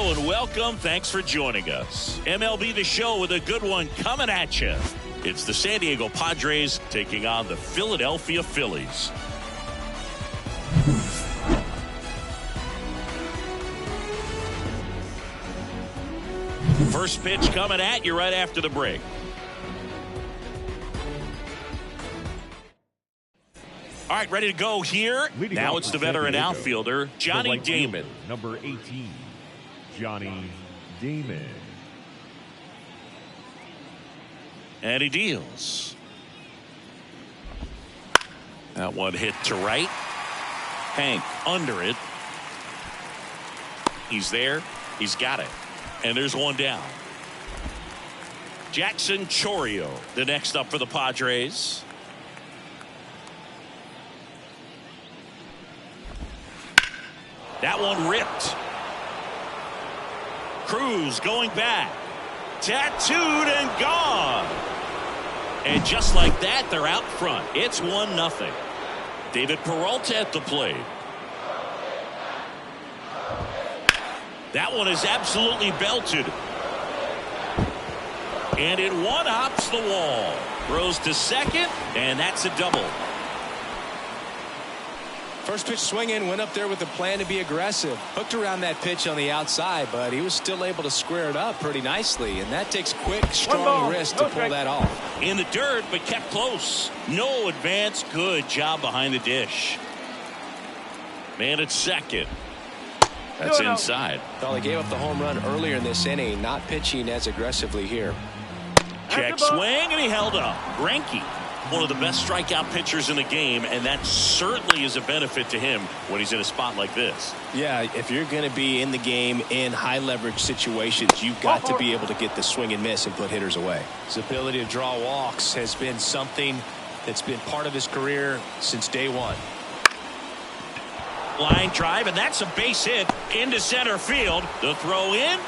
Hello and welcome. Thanks for joining us. MLB The Show with a good one coming at you. It's the San Diego Padres taking on the Philadelphia Phillies. First pitch coming at you right after the break. All right, ready to go here. Now it's the veteran outfielder, Johnny Damon. Number 18, Johnny Damon. And he deals. That one hit to right. Hank under it. He's there. He's got it. And there's one down. Jackson Chourio, the next up for the Padres. That one ripped. Cruz going back. Tattooed and gone. And just like that, they're out front. It's 1-0. David Peralta at the plate. That one is absolutely belted. And it one-hops the wall. Throws to second, and that's a double. First pitch swinging, went up there with the plan to be aggressive. Hooked around that pitch on the outside, but he was still able to square it up pretty nicely. And that takes quick, strong wrist to pull that off. In the dirt, but kept close. No advance. Good job behind the dish. Man at second. That's inside. Well, he gave up the home run earlier in this inning, not pitching as aggressively here. Check swing, and he held up. Greinke, one of the best strikeout pitchers in the game, and that certainly is a benefit to him when he's in a spot like this. Yeah, if you're going to be in the game in high leverage situations, you've got to be able to get the swing and miss and put hitters away. His ability to draw walks has been something that's been part of his career since day one. Line drive, and that's a base hit into center field. The throw in.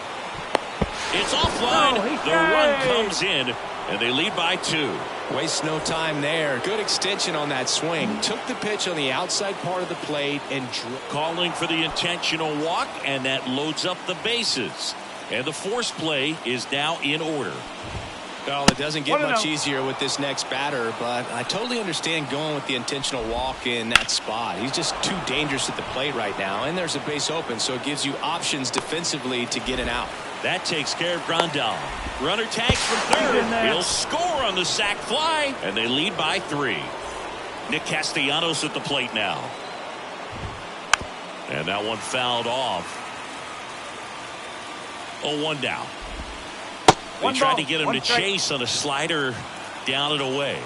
It's offline. The run comes in, and they lead by 2. Waste no time there. Good extension on that swing. Took the pitch on the outside part of the plate and calling for the intentional walk, and that loads up the bases. And the force play is now in order. Well, it doesn't get much easier with this next batter, but I totally understand going with the intentional walk in that spot. He's just too dangerous at the plate right now, and there's a base open, so it gives you options defensively to get an out. That takes care of Grandal. Runner tags from third. He'll score on the sac fly, and they lead by 3. Nick Castellanos at the plate now. And that one fouled off. 0-1 down. They tried to get him to chase on a slider down and away.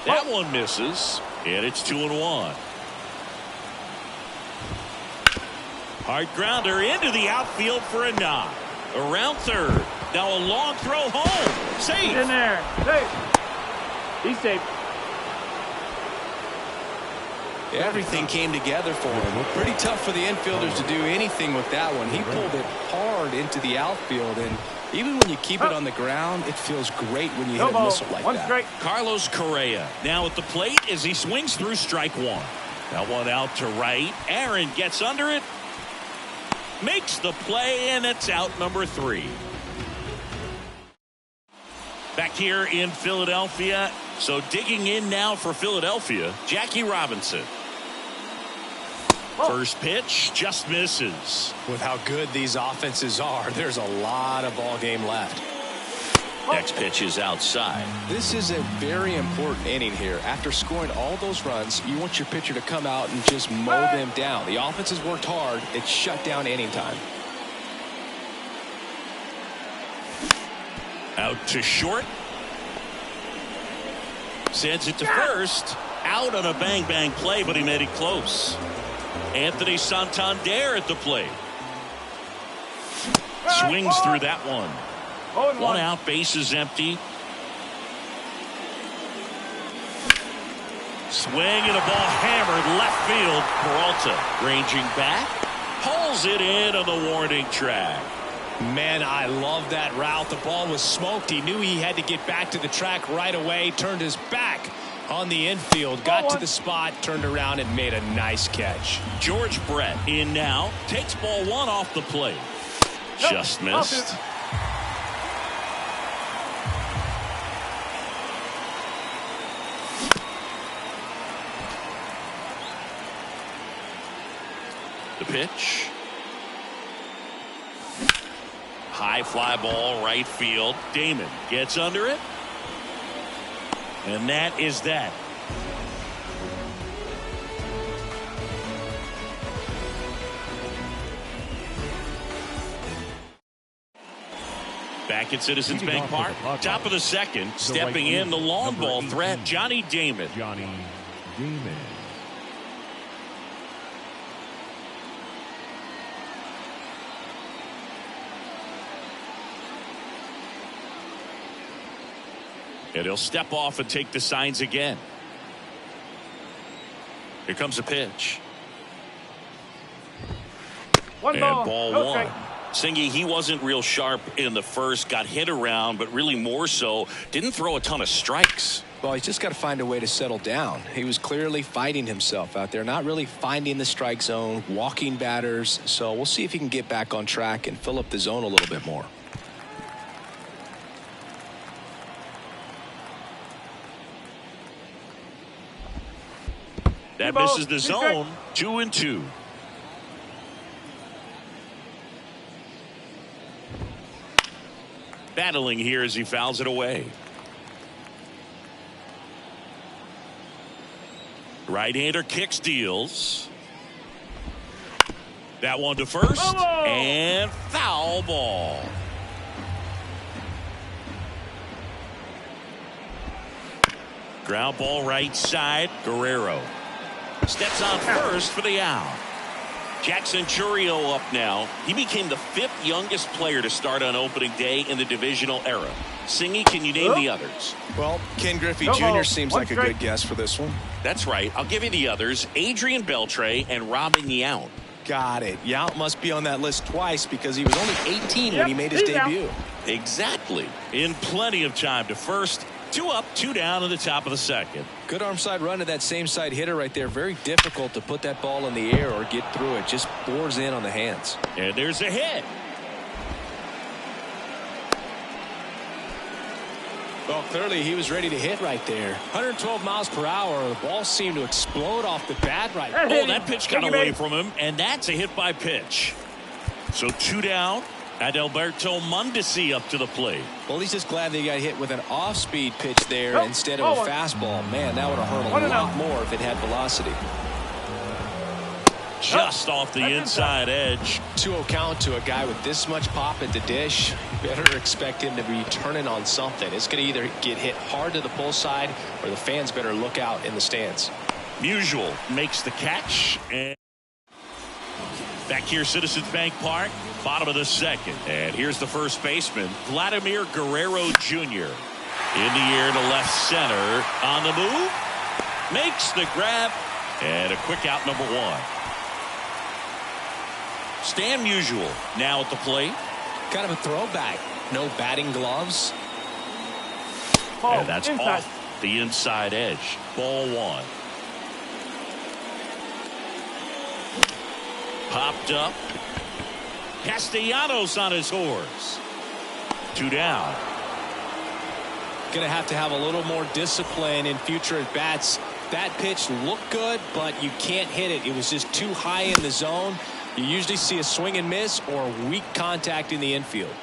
That one misses, and it's 2-1. Hard grounder into the outfield for a knock. Around third. Now a long throw home. Safe. He's in there. Safe. He's safe. Everything came together for him. Pretty tough for the infielders to do anything with that one. He pulled it hard into the outfield, and even when you keep it on the ground, it feels great when you hit a missile like that. Strike. Carlos Correa now at the plate as he swings through strike 1. That one out to right. Aaron gets under it. Makes the play, and it's out number 3. Back here in Philadelphia. So digging in now for Philadelphia, Jackie Robinson. First pitch just misses. With how good these offenses are, there's a lot of ball game left. Next pitch is outside. This is a very important inning here. After scoring all those runs, you want your pitcher to come out and just mow them down. The offense has worked hard. It's shut down inning time. Out to short. Sends it to first. Out on a bang-bang play, but he made it close. Anthony Santander at the plate. Swings through that one. 1 out, base is empty. Swing and a ball hammered left field. Peralta ranging back. Pulls it in on the warning track. Man, I love that route. The ball was smoked. He knew he had to get back to the track right away. Turned his back On the infield, got to the spot, turned around and made a nice catch. George Brett in now, takes ball one off the plate. Just missed. The pitch. High fly ball, right field. Damon gets under it. And that is that. Back at Citizens Bank Park, top of the second, stepping in the long ball threat, Johnny Damon. And he'll step off and take the signs again. Here comes a pitch. One ball no one. strike. Singy, he wasn't real sharp in the first, got hit around, but really more so, didn't throw a ton of strikes. Well, he's just got to find a way to settle down. He was clearly fighting himself out there, not really finding the strike zone, walking batters. So we'll see if he can get back on track and fill up the zone a little bit more. That misses the zone. 2-2. Battling here as he fouls it away. Right-hander kicks, deals. That one to first. And foul ball. Ground ball right side. Guerrero steps on first for the out. Jackson Churio up now. He became the 5th youngest player to start on opening day in the divisional era. Singy, can you name the others? Well, Ken Griffey Jr. seems like a good guess for this one. That's right. I'll give you the others. Adrian Beltre and Robin Yount. Got it. Yount must be on that list twice because he was only 18 when he made his debut. Exactly. In plenty of time to first. 2 up, 2 down in the top of the second. Good arm side run to that same side hitter right there. Very difficult to put that ball in the air or get through it. Just bores in on the hands. And there's a hit. Well, clearly he was ready to hit right there. 112 miles per hour. The ball seemed to explode off the bat right there. Oh, that pitch got away from him, and that's a hit by pitch. So 2 down. Adalberto Mondesi up to the plate. Well, he's just glad that he got hit with an off-speed pitch there instead of a fastball. Man, that would have hurt a lot more if it had velocity. Just off the inside edge. 2-0 count to a guy with this much pop at the dish. Better expect him to be turning on something. It's going to either get hit hard to the pull side or the fans better look out in the stands. Musial makes the catch. And back here, Citizens Bank Park, bottom of the second. And here's the first baseman, Vladimir Guerrero Jr. In the air to left center. On the move. Makes the grab. And a quick out, number 1. Stan Musial now at the plate. Kind of a throwback. No batting gloves. And that's off the inside edge. Ball 1. Popped up. Castellanos on his horse. 2 down. Going to have a little more discipline in future at bats. That pitch looked good, but you can't hit it. It was just too high in the zone. You usually see a swing and miss or weak contact in the infield.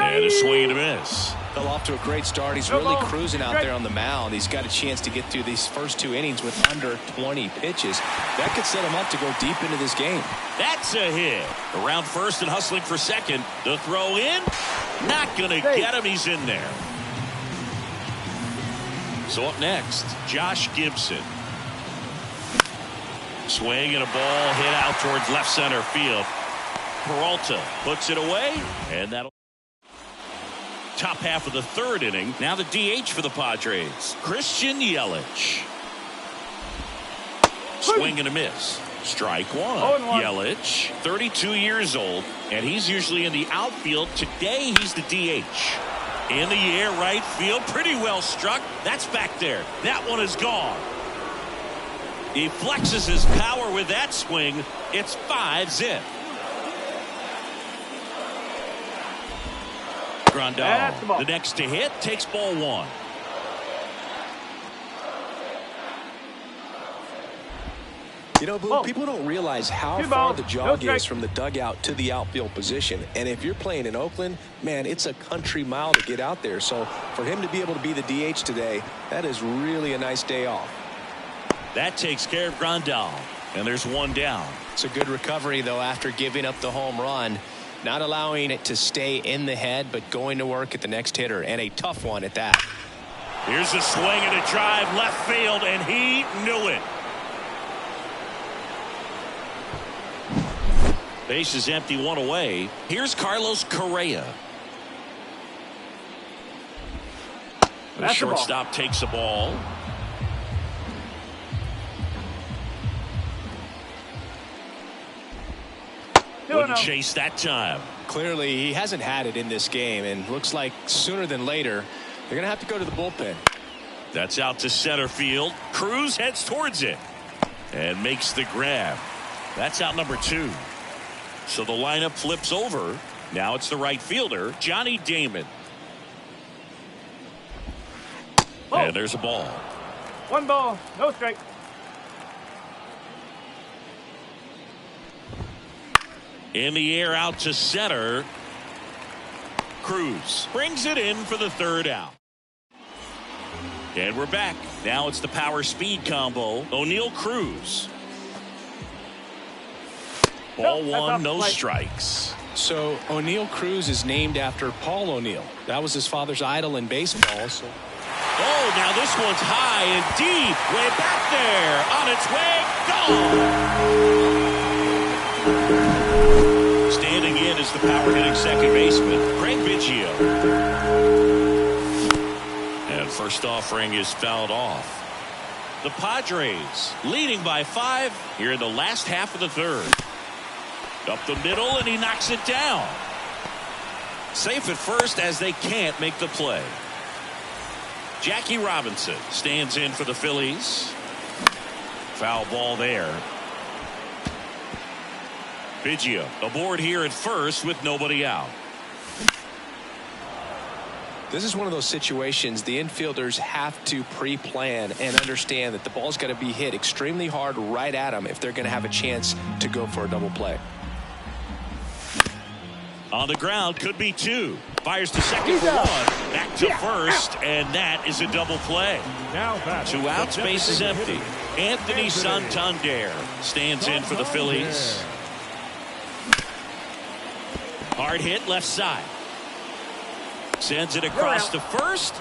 And a swing and a miss. Fell off to a great start. He's really cruising out there on the mound. He's got a chance to get through these first 2 innings with under 20 pitches. That could set him up to go deep into this game. That's a hit. Around first and hustling for second. The throw in. Not going to get him. He's in there. So up next, Josh Gibson. Swing and a ball hit out towards left center field. Peralta puts it away, and that'll top half of the 3rd inning. Now the DH for the Padres, Christian Yelich. Swing and a miss. Strike 1. Yelich, 32 years old, and he's usually in the outfield. Today he's the DH. In the air, right field, pretty well struck. That's back there. That one is gone. He flexes his power with that swing. It's 5-zip. Grandal, the next to hit, takes ball one. You know, Boo, people don't realize how far the jog is from the dugout to the outfield position. And if you're playing in Oakland, man, it's a country mile to get out there. So for him to be able to be the DH today, that is really a nice day off. That takes care of Grandal. And there's one down. It's a good recovery, though, after giving up the home run. Not allowing it to stay in the head, but going to work at the next hitter. And a tough one at that. Here's a swing and a drive left field, and he knew it. Base is empty, one away. Here's Carlos Correa. The shortstop takes the ball. Wouldn't chase that time. Clearly, he hasn't had it in this game, and looks like sooner than later, they're going to have to go to the bullpen. That's out to center field. Cruz heads towards it and makes the grab. That's out number 2. So the lineup flips over. Now it's the right fielder, Johnny Damon. And there's a ball. 1 ball, no strike. In the air out to center. Cruz brings it in for the 3rd out. And we're back. Now it's the power speed combo. O'Neill Cruz. Ball 1, no strikes. So O'Neill Cruz is named after Paul O'Neill. That was his father's idol in baseball. So. Oh, now this one's high and deep. Way back there. On its way. Gone. Standing in is the power hitting second baseman, Craig Biggio. And first offering is fouled off. The Padres leading by 5 here in the last half of the 3rd. Up the middle, and he knocks it down. Safe at first as they can't make the play. Jackie Robinson stands in for the Phillies. Foul ball there. Biggio aboard here at first with nobody out. This is one of those situations the infielders have to pre-plan and understand that the ball's got to be hit extremely hard right at them if they're going to have a chance to go for a double play. On the ground, could be 2. Fires to second for 1. Back to first, and that is a double play. Now 2 outs, base is empty. Anthony Santander stands in for the Phillies. Hard hit left side. Sends it across to first.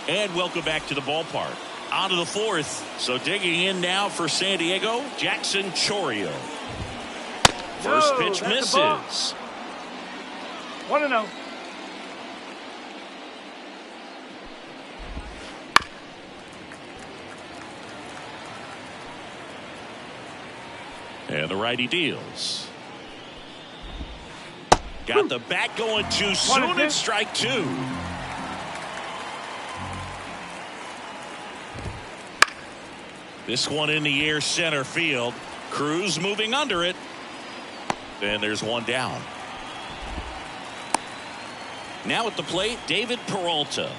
And welcome back to the ballpark. On to the 4th. So digging in now for San Diego, Jackson Chourio. First pitch misses. 1-0. And the righty deals. Got the bat going too soon. It's strike 2. This one in the air center field. Cruz moving under it. And there's one down. Now at the plate, David Peralta.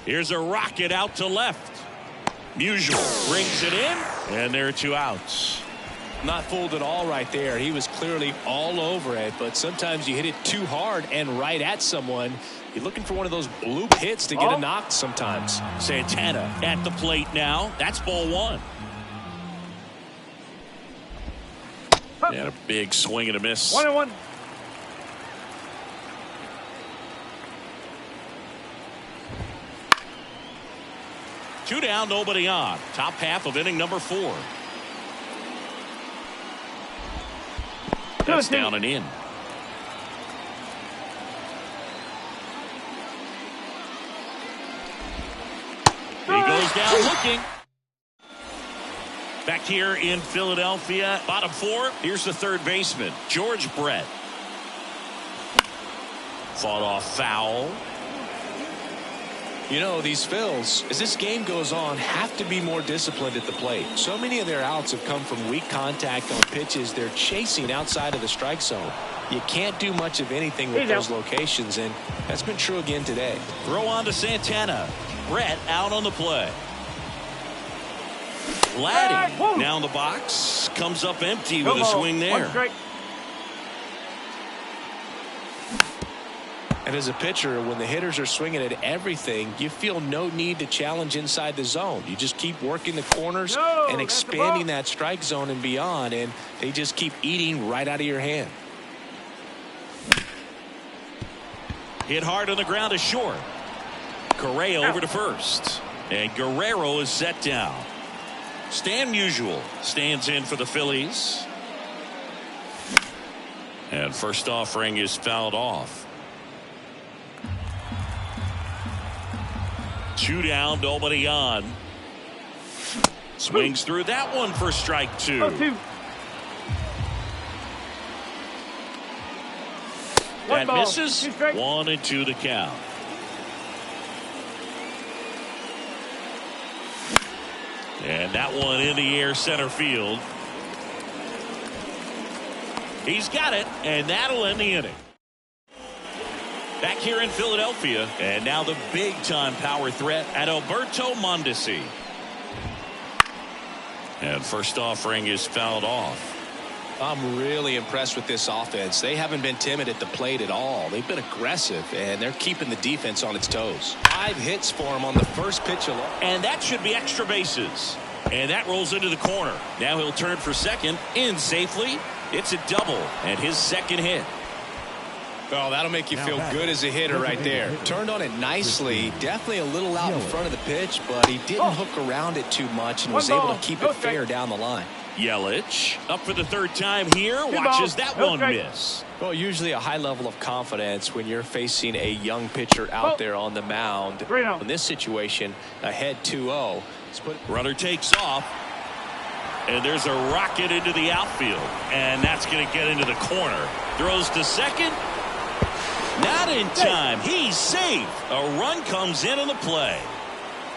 Here's a rocket out to left. Musial brings it in, and there are 2 outs. Not fooled at all right there. He was clearly all over it, but sometimes you hit it too hard and right at someone. You're looking for one of those bloop hits to get a knock sometimes. Santana at the plate now. That's ball 1. And a big swing and a miss. 1-1. Two down, nobody on. Top half of inning number 4. That's down and in. He goes down looking. Back here in Philadelphia, bottom 4. Here's the third baseman, George Brett. Fought off foul. You know, these Phils, as this game goes on, have to be more disciplined at the plate. So many of their outs have come from weak contact on pitches they're chasing outside of the strike zone. You can't do much of anything with those locations, and that's been true again today. Throw on to Santana. Brett out on the play. Laddie now in the box. Comes up empty with a swing there. And as a pitcher, when the hitters are swinging at everything, you feel no need to challenge inside the zone. You just keep working the corners and expanding that strike zone and beyond, and they just keep eating right out of your hand. Hit hard on the ground to short. Correa over to first. And Guerrero is set down. Stan Musial stands in for the Phillies. And first offering is fouled off. 2 down, nobody on. Swings through that one for strike 2. That misses. 1-2 the count. And that one in the air center field. He's got it, and that'll end the inning. Back here in Philadelphia, and now the big-time power threat at Alberto Mondesi. And first offering is fouled off. I'm really impressed with this offense. They haven't been timid at the plate at all. They've been aggressive, and they're keeping the defense on its toes. 5 hits for him on the first pitch alone. And that should be extra bases. And that rolls into the corner. Now he'll turn for second, in safely. It's a double, and his second hit. Oh, that'll make you feel good as a hitter right there. Turned on it nicely. Definitely a little out in front of the pitch, but he didn't hook around it too much and was able to keep it fair down the line. Yelich up for the third time here. Watches that one miss. Well, usually a high level of confidence when you're facing a young pitcher out there on the mound. In this situation, ahead 2-0. Runner takes off. And there's a rocket into the outfield. And that's going to get into the corner. Throws to second. Not in time. He's safe. A run comes in on the play.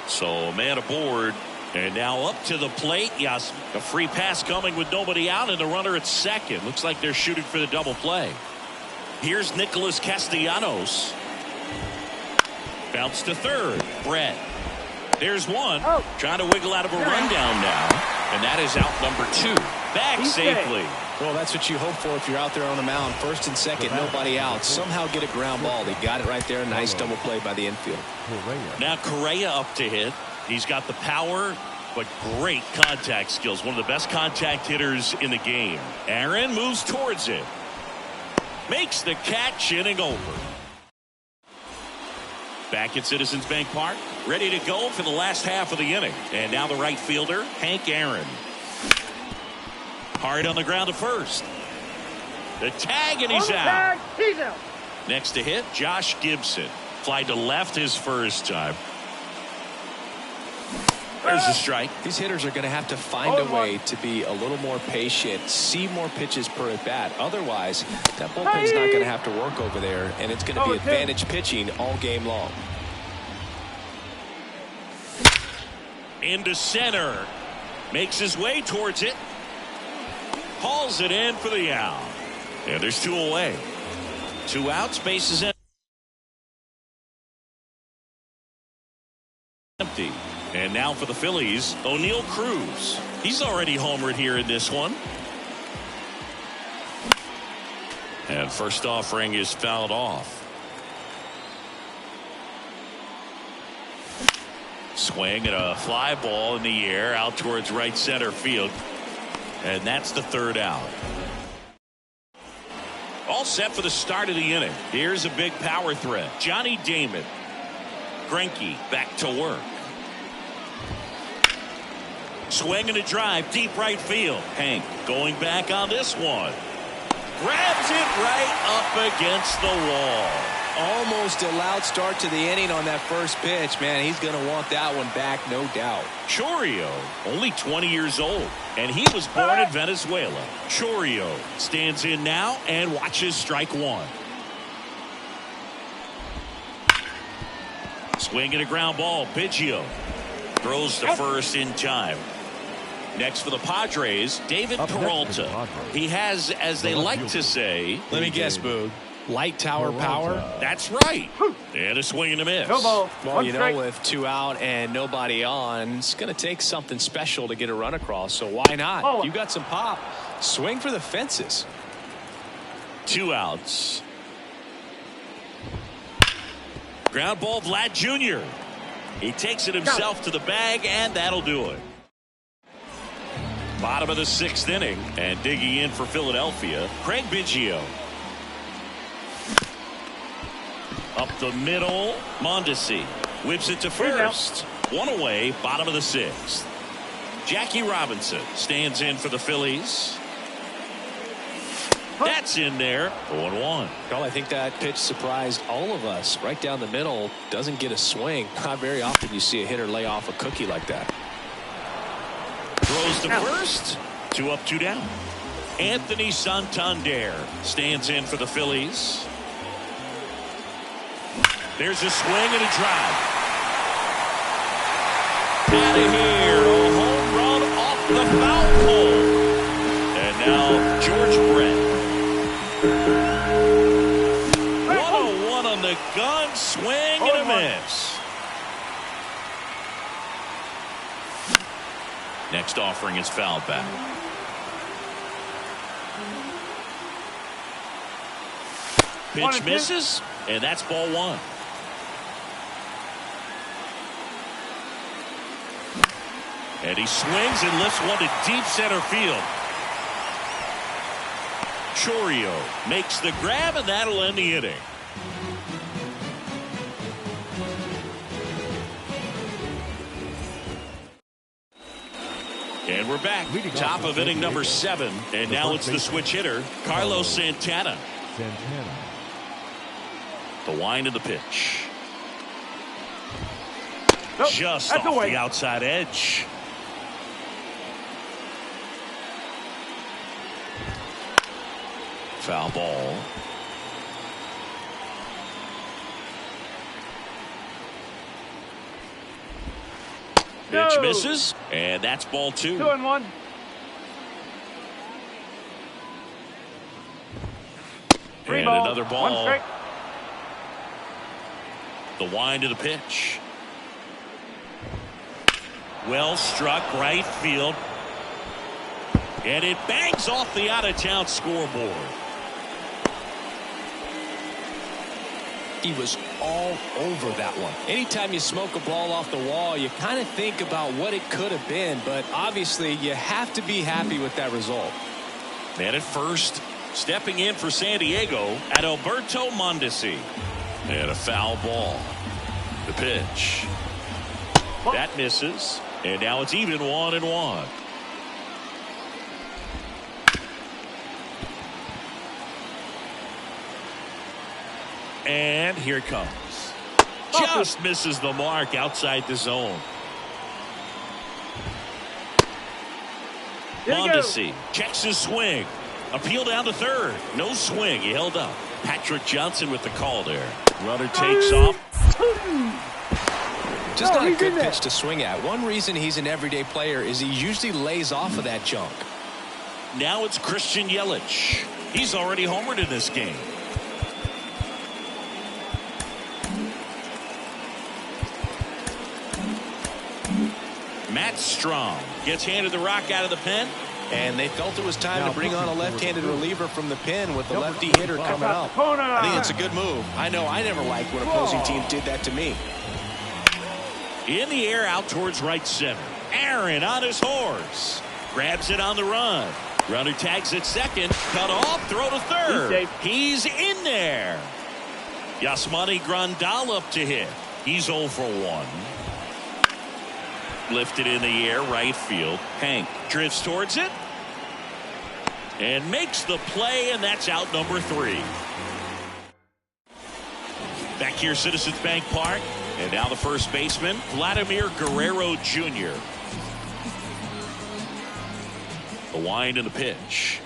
So a man aboard. And now up to the plate. Yes, a free pass coming with nobody out, and the runner at second. Looks like they're shooting for the double play. Here's Nicholas Castellanos. Bounce to third. Brett. There's one. Trying to wiggle out of a rundown now. And that is out number 2. Back safely. Well, that's what you hope for if you're out there on the mound. First and second, nobody out. Somehow get a ground ball. They got it right there. Nice double play by the infield. Now Correa up to hit. He's got the power, but great contact skills. One of the best contact hitters in the game. Aaron moves towards it. Makes the catch, inning over. Back at Citizens Bank Park, ready to go for the last half of the inning. And now the right fielder, Hank Aaron. Hard on the ground to first. The tag, and he's out. Next to hit, Josh Gibson. Fly to left his first time. There's a strike. These hitters are going to have to find a way to be a little more patient, see more pitches per at bat. Otherwise, that bullpen's not going to have to work over there, and it's going to be advantage pitching all game long. Into center. Makes his way towards it. Hauls it in for the out. And there's 2 away. 2 outs, bases empty. And now for the Phillies, O'Neal Cruz. He's already homered here in this one. And first offering is fouled off. Swing and a fly ball in the air out towards right center field. And that's the third out. All set for the start of the inning. Here's a big power threat. Johnny Damon. Greinke back to work. Swing and a drive, deep right field. Hank going back on this one. Grabs it right up against the wall. almost a loud start to the inning on that first pitch. Man, he's going to want that one back, no doubt. Chourio, only 20 years old, and he was born in Venezuela. Chourio stands in now and watches strike one. Swing and a ground ball. Biggio throws to first in time. Next for the Padres, David Peralta. He has, as they like to say, let me guess, Boog, light tower power. That's right. And a swing and a miss. No ball. Well, you know, with 2 out and nobody on, it's going to take something special to get a run across. So why not? You got some pop. Swing for the fences. 2 outs. Ground ball, Vlad Jr. He takes it himself to the bag, and that'll do it. Bottom of the 6th inning, and digging in for Philadelphia, Craig Biggio. Up the middle, Mondesi whips it to first. 1 away, bottom of the 6th. Jackie Robinson stands in for the Phillies. That's in there. 0-1. Well, I think that pitch surprised all of us. Right down the middle, doesn't get a swing. Not very often you see a hitter lay off a cookie like that. Throws to first. 2 up, 2 down. Anthony Santander stands in for the Phillies. There's a swing and a drive. Out of here. A home run off the foul pole. And now George Brett. 101 on the gun. Swing and a miss. Next offering is foul back. Pitch misses, and that's ball 1. And he swings and lifts one to deep center field. Chourio makes the grab, and that'll end the inning. And we're back. Top of inning number 7. And now it's the switch hitter, Carlos Santana. The wind of the pitch. Just off the outside edge. Foul ball. Pitch misses, and that's ball 2. 2-1. And ball, another 1 ball. strike. The wind of the pitch. Well struck, right field. And it bangs off the out-of-town scoreboard. He was all over that one. Anytime you smoke a ball off the wall, you kind of think about what it could have been, but obviously you have to be happy with that result. And at first, stepping in for San Diego, Adalberto Mondesi. And a foul ball. The pitch. That misses. And now it's even 1-1. And here it comes. Just misses the mark outside the zone. Mondesi checks his swing. Appeal down to third. No swing. He held up. Patrick Johnson with the call there. Runner takes off. Just not a good pitch to swing at. One reason he's an everyday player is he usually lays off of that junk. Now it's Christian Yelich. He's already homered in this game. Matt Strong gets handed the rock out of the pen. And they felt it was time to bring on a left-handed reliever from the pen with the lefty hitter coming up. I think it's a good move. I know I never liked when opposing teams did that to me. In the air out towards right center. Aaron on his horse. Grabs it on the run. Runner tags at second. Cut off. Throw to third. He's in there. Yasmani Grandal up to hit. He's 0 for 1. Lifted in the air, right field. Hank drifts towards it and makes the play, and that's out number 3. Back here, Citizens Bank Park. And now the first baseman, Vladimir Guerrero Jr. The wind and the pitch.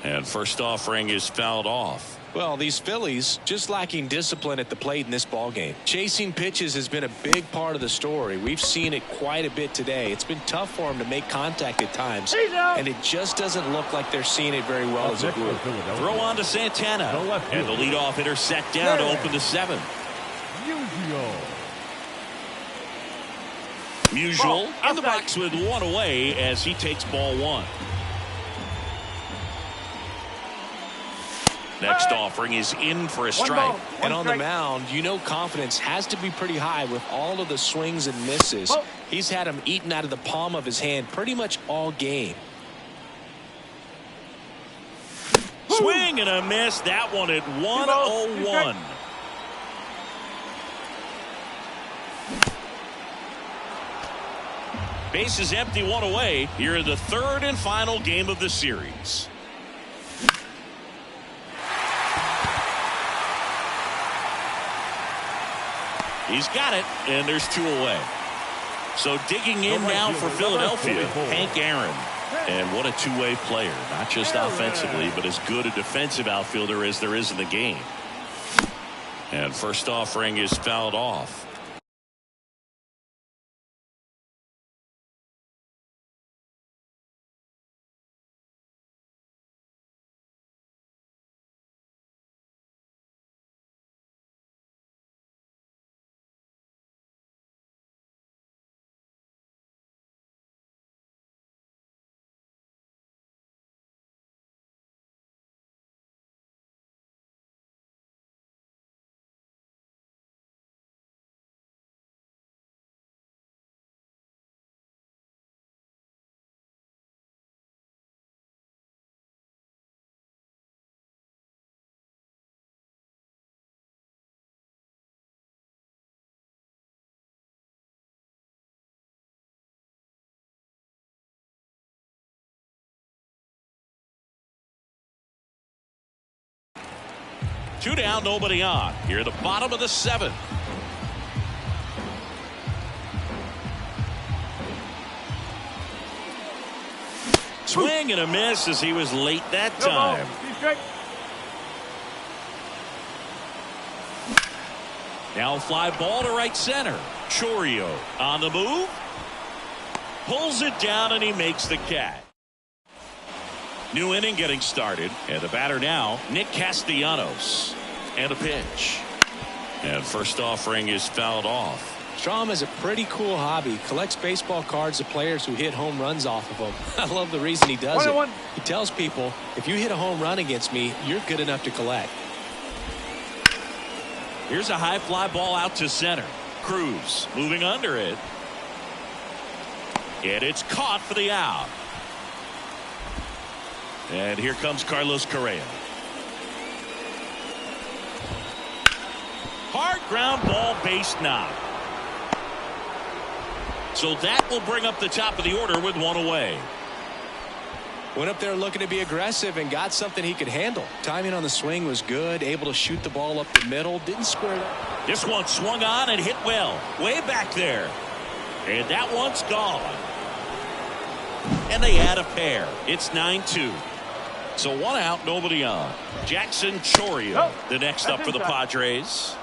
And first offering is fouled off. Well, these Phillies just lacking discipline at the plate in this ball game. Chasing pitches has been a big part of the story. We've seen it quite a bit today. It's been tough for them to make contact at times, and it just doesn't look like they're seeing it very well as a group. Throw on to Santana, and the leadoff hitter set down to open the seventh. Musial in the box with one away as he takes ball one. Next offering is in for a strike. And on the mound, you know confidence has to be pretty high with all of the swings and misses. He's had them eaten out of the palm of his hand pretty much all game. Swing and a miss. That one at 101. Base is empty, one away here in the third and final game of the series. He's got it, and there's two away. So digging in now for Philadelphia, Hank Aaron. And what a two-way player, not just offensively, but as good a defensive outfielder as there is in the game. And first offering is fouled off. Two down, nobody on. Here at the bottom of the seventh. Swing and a miss as he was late that time. Now fly ball to right center. Chourio on the move. Pulls it down and he makes the catch. New inning getting started, and the batter now, Nick Castellanos. And a pitch. And first offering is fouled off. Strom has a pretty cool hobby. Collects baseball cards of players who hit home runs off of them. I love the reason he does it. He tells people, if you hit a home run against me, you're good enough to collect. Here's a high fly ball out to center. Cruz moving under it. And it's caught for the out. And here comes Carlos Correa. Hard ground ball, base knock. So that will bring up the top of the order with one away. Went up there looking to be aggressive and got something he could handle. Timing on the swing was good. Able to shoot the ball up the middle. Didn't square it up. This one swung on and hit well. Way back there. And that one's gone. And they add a pair. It's 9-2. So one out, nobody on. Jackson Chourio, the next up for the Padres.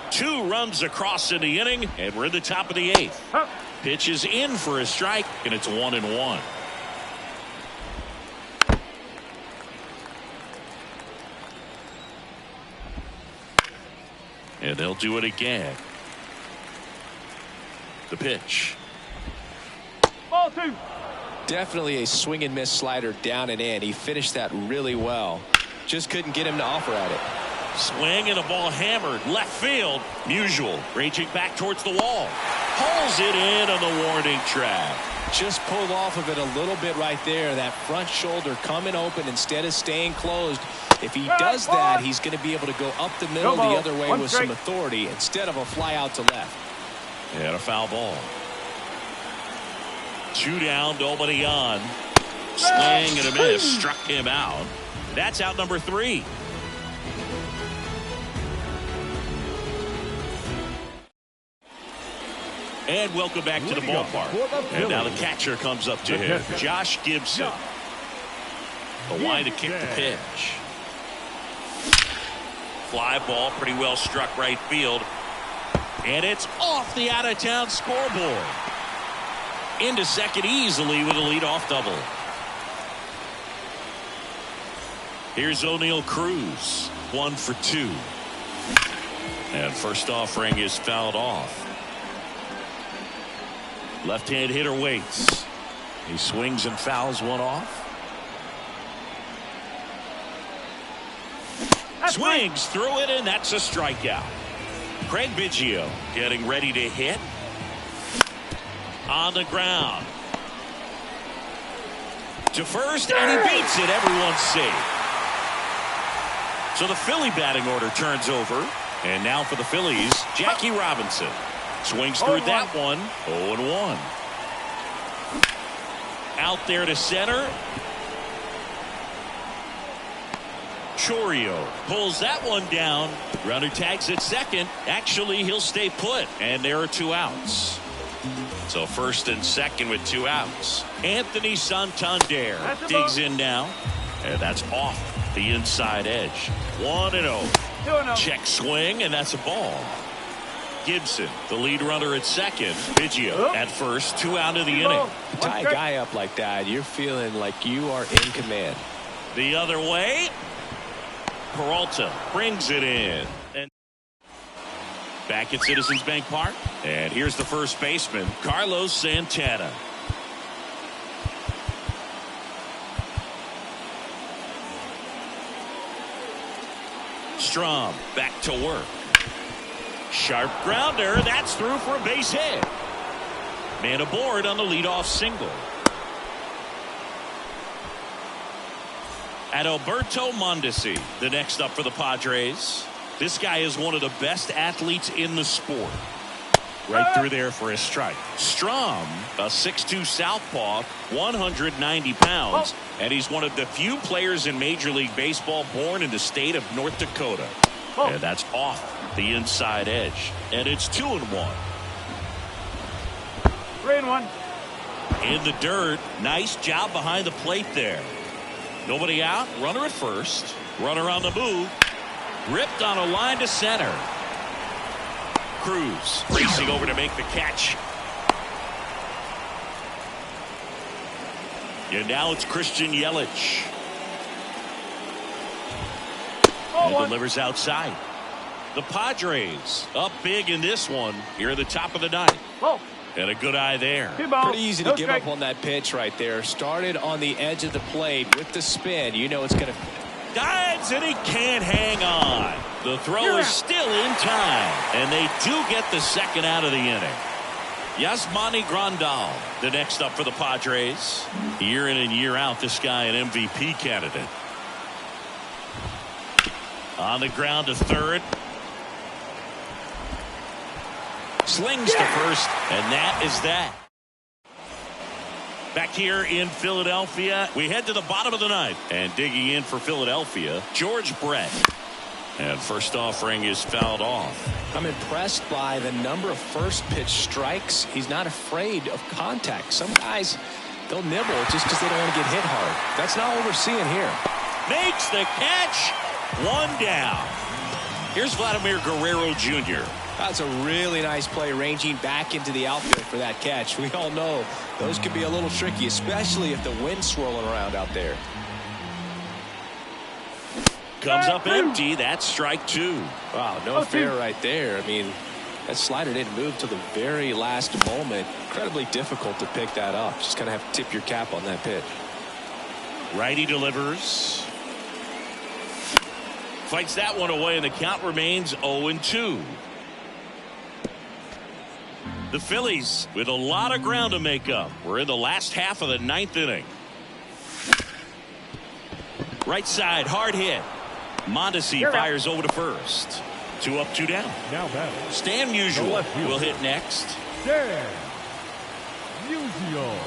2 runs across in the inning, and we're in the top of the 8th. Pitch is in for a strike, and it's 1-1. And they'll do it again. The pitch. Ball 2. Definitely a swing and miss slider down and in. He finished that really well. Just couldn't get him to offer at it. Swing and a ball hammered left field. Musial reaching back towards the wall. Pulls it in on the warning track. Just pulled off of it a little bit right there. That front shoulder coming open instead of staying closed. If he does that, he's going to be able to go up the middle the other way with some authority instead of a fly out to left. And a foul ball. 2 down, nobody on. Swing and a miss. Struck him out. That's out number 3. And welcome back to the ballpark. And now the catcher comes up to him, Josh Gibson. The line to kick the pitch. Fly ball, pretty well struck right field. And it's off the out-of-town scoreboard. Into second easily with a leadoff double. Here's O'Neal Cruz, 1 for 2. And first offering is fouled off. Left-hand hitter waits. He swings and fouls one off. Swings through it, and that's a strikeout. Craig Biggio getting ready to hit. On the ground. To first, and he beats it. Everyone's safe. So the Philly batting order turns over. And now for the Phillies, Jackie Robinson. Swings through that one. 0-1. Out there to center. Chourio pulls that one down. Runner tags at second. Actually, he'll stay put. And there are 2 outs. So first and second with 2 outs. Anthony Santander digs in now. And that's off the inside edge. 1-0. Check swing, and that's a ball. Gibson, the lead runner at second. Biggio at first. 2 out of the inning. Tie a guy up like that, you're feeling like you are in command. The other way. Peralta brings it in. And back at Citizens Bank Park. And here's the first baseman, Carlos Santana. Strom back to work. Sharp grounder. That's through for a base hit. Man aboard on the leadoff single. Adalberto Mondesi, the next up for the Padres. This guy is one of the best athletes in the sport. Right through there for a strike. Strom, a 6'2 southpaw, 190 pounds, and he's one of the few players in Major League Baseball born in the state of North Dakota. And that's off the inside edge. And it's 2-1. 3-1. In the dirt. Nice job behind the plate there. Nobody out. Runner at first. Runner on the move. Ripped on a line to center. Cruz racing over to make the catch. And now it's Christian Yelich. And delivers outside. The Padres up big in this one here at the top of the 9th. And a good eye there. Pretty easy to give up on that pitch right there. Started on the edge of the plate with the spin. You know it's going to. Dives, and he can't hang on. The throw is still in time. And they do get the second out of the inning. Yasmani Grandal, the next up for the Padres. Year in and year out, this guy an MVP candidate. On the ground to third. Slings to first, and that is that. Back here in Philadelphia, we head to the bottom of the 9th. And digging in for Philadelphia, George Brett. And first offering is fouled off. I'm impressed by the number of first pitch strikes. He's not afraid of contact. Some guys, they'll nibble just because they don't want to get hit hard. That's not what we're seeing here. Makes the catch. 1 down. Here's Vladimir Guerrero Jr. That's a really nice play, ranging back into the outfield for that catch. We all know those can be a little tricky, especially if the wind's swirling around out there. Comes up empty. That's strike 2. Wow, no fair right there. I mean, that slider didn't move till the very last moment. Incredibly difficult to pick that up. Just kind of have to tip your cap on that pitch. Righty delivers. Fights that one away, and the count remains 0-2. The Phillies with a lot of ground to make up. We're in the last half of the 9th inning. Right side, hard hit. Mondesi fires over to first. 2 up, 2 down. Now battle. Stan Musial will hit next. Stan Musial.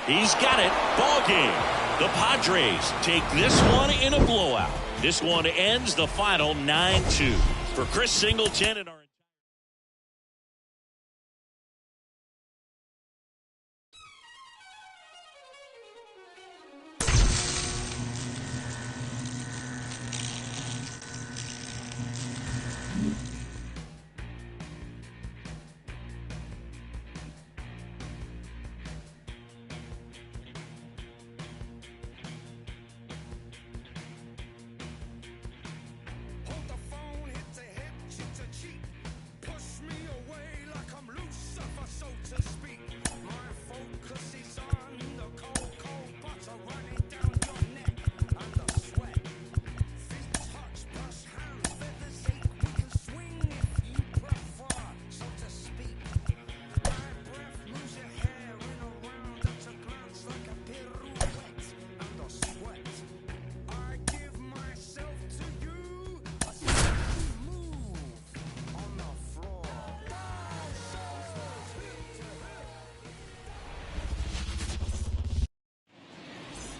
He's got it. Ball game. The Padres take this one in a blowout. This one ends the final 9-2. For Chris Singleton and our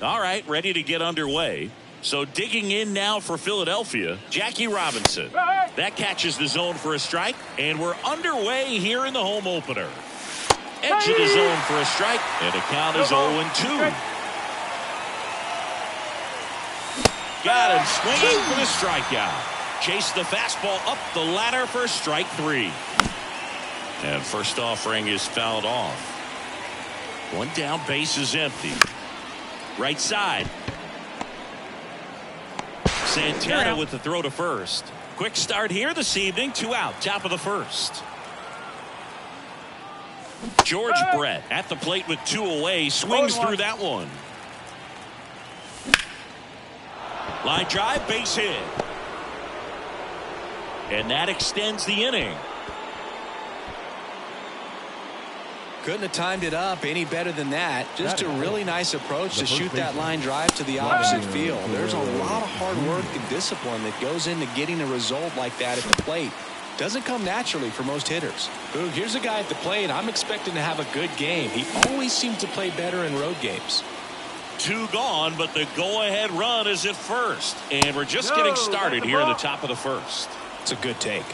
All right, ready to get underway. So digging in now for Philadelphia, Jackie Robinson. That catches the zone for a strike, and we're underway here in the home opener. Edge of the zone for a strike, and the count is 0-2. Got him swinging for the strikeout. Chase the fastball up the ladder for strike 3. And first offering is fouled off. One down, base is empty. Right side. Santana with the throw to first. Quick start here this evening. 2 out, top of the first. George Brett at the plate with 2 away. Swings through that one. Line drive, base hit. And that extends the inning. Couldn't have timed it up any better than that. Just a really nice approach to shoot that line drive to the opposite field. There's a lot of hard work and discipline that goes into getting a result like that at the plate. Doesn't come naturally for most hitters. Ooh, here's a guy at the plate. I'm expecting to have a good game. He always seems to play better in road games. 2 gone, but the go-ahead run is at first. And we're just getting started here in the top of the first. It's a good take.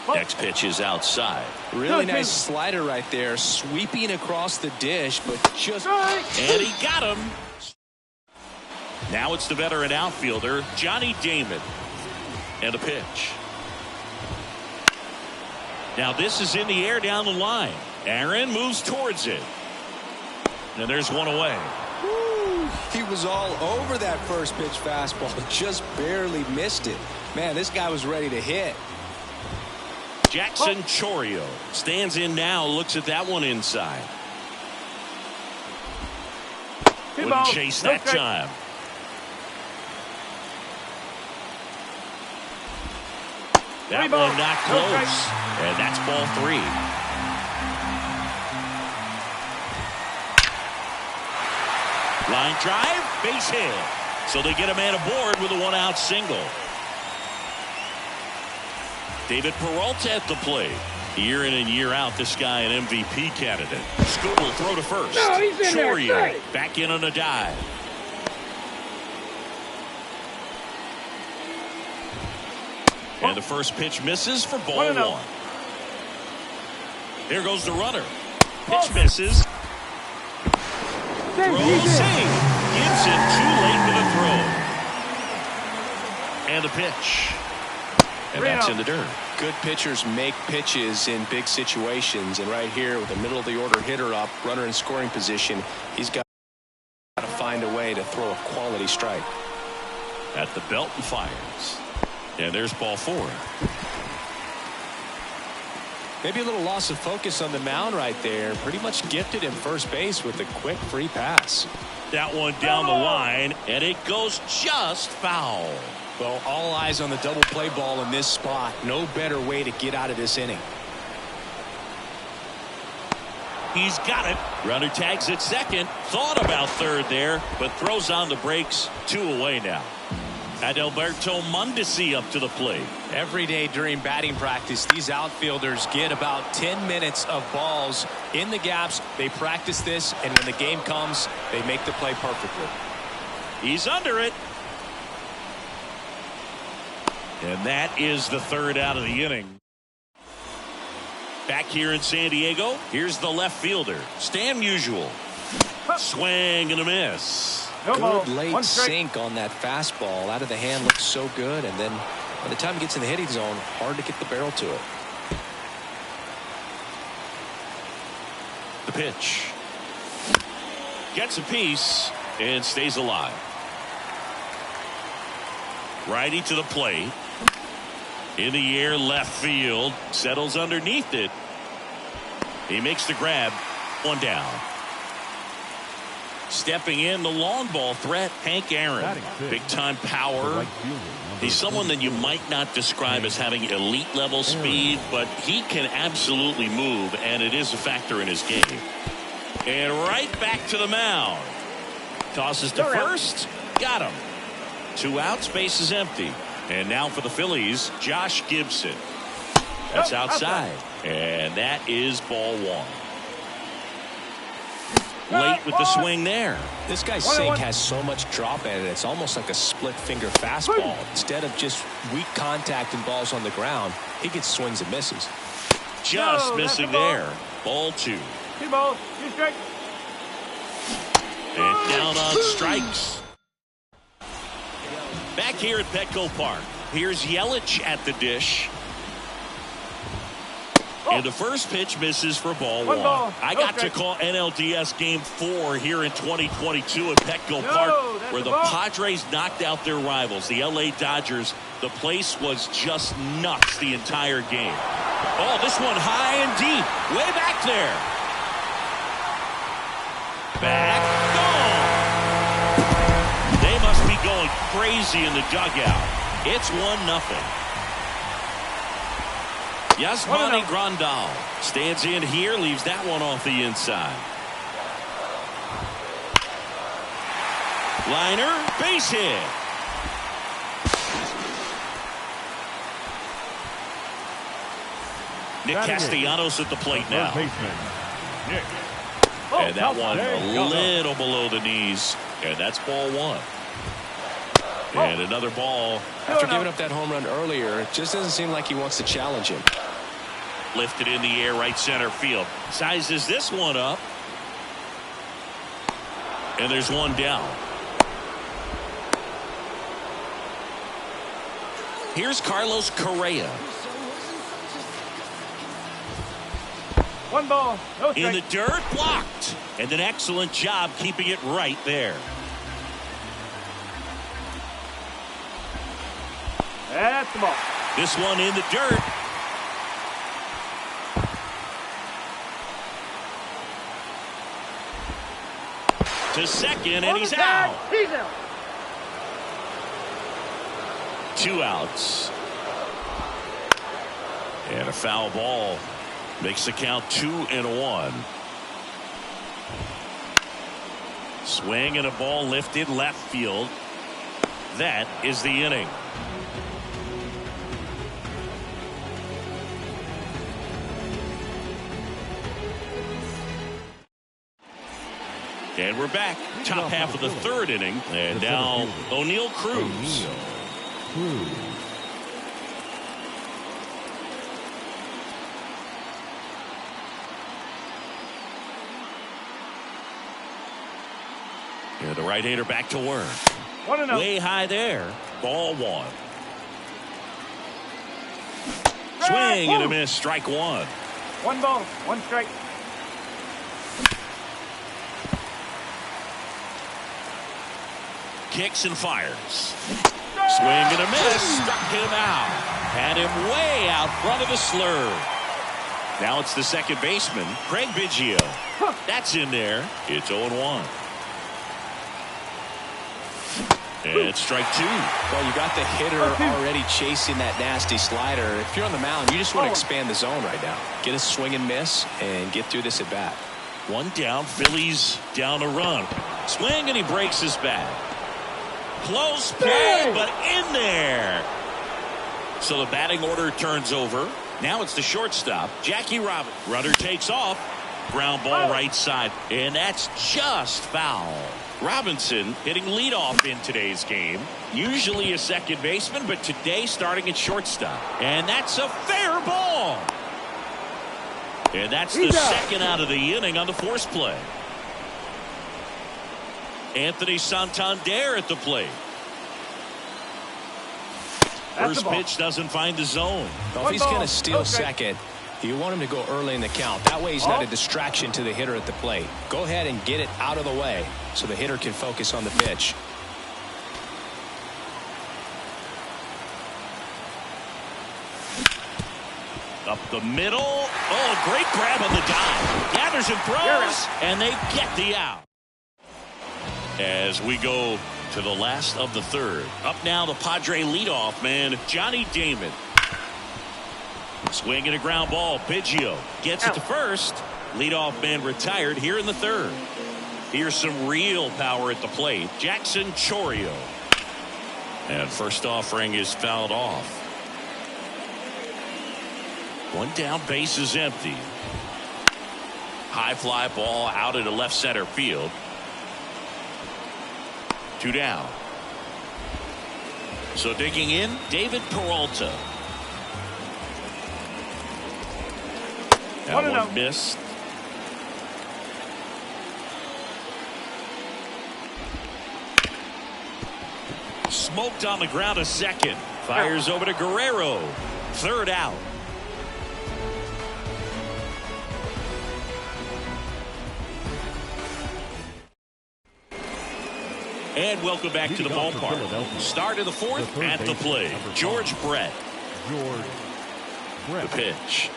Next pitch is outside. Really nice slider right there, sweeping across the dish, but just... And he got him. Now it's the veteran outfielder, Johnny Damon. And a pitch. Now this is in the air down the line. Aaron moves towards it. And there's one away. Woo. He was all over that first pitch fastball, just barely missed it. Man, this guy was ready to hit. Jackson Chourio stands in now, looks at that one inside. Wouldn't chase that time. That one not close. And that's ball 3. Line drive, base hit. So they get a man aboard with a 1-out single. David Peralta at the plate. Year in and year out, this guy an MVP candidate. Scoot will throw to first. Chourio back in on a dive. And the first pitch misses for ball 1. Here goes the runner. Pitch misses. Throw save. Gibson too late for the throw. And the pitch. And that's in the dirt. Good pitchers make pitches in big situations. And right here with the middle of the order hitter up, runner in scoring position, he's got to find a way to throw a quality strike. At the belt and fires. And there's ball 4. Maybe a little loss of focus on the mound right there. Pretty much gifted him first base with a quick free pass. That one down the line, and it goes just foul. Well, all eyes on the double play ball in this spot. No better way to get out of this inning. He's got it. Runner tags at second. Thought about third there, but throws on the brakes. 2 away now. Adalberto Mondesi up to the plate. Every day during batting practice, these outfielders get about 10 minutes of balls in the gaps. They practice this, and when the game comes, they make the play perfectly. He's under it. And that is the third out of the inning. Back here in San Diego, here's the left fielder, Stan Musial. Swing and a miss. Good late sink on that fastball. Out of the hand, looks so good. And then by the time it gets in the hitting zone, hard to get the barrel to it. The pitch. Gets a piece and stays alive. Righty to the plate. In the air, left field. Settles underneath it. He makes the grab. One down. Stepping in, the long ball threat, Hank Aaron. Big time power. He's someone that you might not describe as having elite level speed, but he can absolutely move, and it is a factor in his game. And right back to the mound. Tosses to first. Got him. 2 outs, base is empty. And now for the Phillies, Josh Gibson. That's outside. And that is ball 1. Late with the swing there. This guy's sink has so much drop in it. It's almost like a split finger fastball. Instead of just weak contact and balls on the ground, he gets swings and misses. Just missing there. Ball 2. 2 balls, 2 strikes. And down on strikes. Back here at Petco Park, here's Yelich at the dish. And the first pitch misses for ball 1. I got to call NLDS Game 4 here in 2022 at Petco Park, where the Padres knocked out their rivals, the LA Dodgers. The place was just nuts the entire game. Oh, this one high and deep, way back there. Back, gone. They must be going crazy in the dugout. It's 1-0. Yasmani Grandal stands in here, leaves that one off the inside. Liner, base hit. Nick Castellanos at the plate now. And that one a little below the knees. And that's ball 1. And another ball. After giving up that home run earlier, it just doesn't seem like he wants to challenge him. Lifted in the air, right center field. Sizes this one up. And there's one down. Here's Carlos Correa. 1 ball, no strike. In the dirt, blocked. And an excellent job keeping it right there. That's the ball. This one in the dirt. To second, and he's out. He's out. 2 outs. And a foul ball makes the count 2-1. Swing and a ball lifted left field. That is the inning. And we're back. Top half of the third inning. And now O'Neal Cruz. And the right-hander back to work. 1-0. Way high there. Ball 1. Swing and a miss. Strike 1. 1 ball, 1 strike. Kicks and fires. Swing and a miss. Struck him out. Had him way out front of the slurve. Now it's the second baseman, Craig Biggio. That's in there. It's 0-1. And strike 2. Well, you got the hitter already chasing that nasty slider. If you're on the mound, you just want to expand the zone right now. Get a swing and miss and get through this at bat. 1 down. Phillies down a run. Swing and he breaks his bat. Close play, but in there. So the batting order turns over. Now it's the shortstop, Jackie Robinson. Runner takes off. Ground ball right side. And that's just foul. Robinson hitting leadoff in today's game. Usually a second baseman, but today starting at shortstop. And that's a fair ball. And that's the second out of the inning on the force play. Anthony Santander at the plate. First pitch doesn't find the zone. Well, if he's going to steal second, you want him to go early in the count. That way he's not a distraction to the hitter at the plate. Go ahead and get it out of the way so the hitter can focus on the pitch. Up the middle. Oh, great grab on the dive. Gathers and throws, and they get the out. As we go to the last of the third. Up now, the Padre leadoff man, Johnny Damon. Swinging a ground ball. Biggio gets it to first. Leadoff man retired here in the third. Here's some real power at the plate. Jackson Chourio. And first offering is fouled off. One down, base is empty. High fly ball out into left center field. Two down. So digging in, David Peralta. That one missed. Smoked on the ground a second. Fires over to Guerrero. Third out. And welcome back to the ballpark. Start of the fourth at the plate. George Brett. The pitch.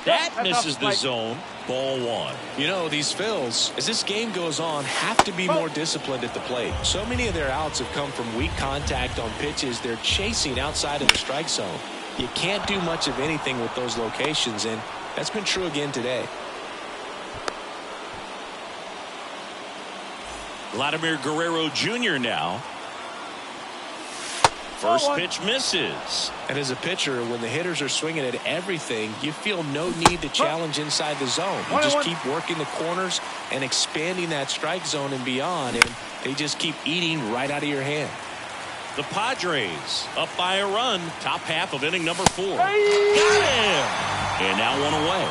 That misses the zone. Ball one. You know, these Phils, as this game goes on, have to be more disciplined at the plate. So many of their outs have come from weak contact on pitches they're chasing outside of the strike zone. You can't do much of anything with those locations, and that's been true again today. Vladimir Guerrero Jr. now. First pitch misses. And as a pitcher, when the hitters are swinging at everything, you feel no need to challenge inside the zone. You just keep working the corners and expanding that strike zone and beyond, and they just keep eating right out of your hand. The Padres up by a run. Top half of inning number 4. Got him! And now one away.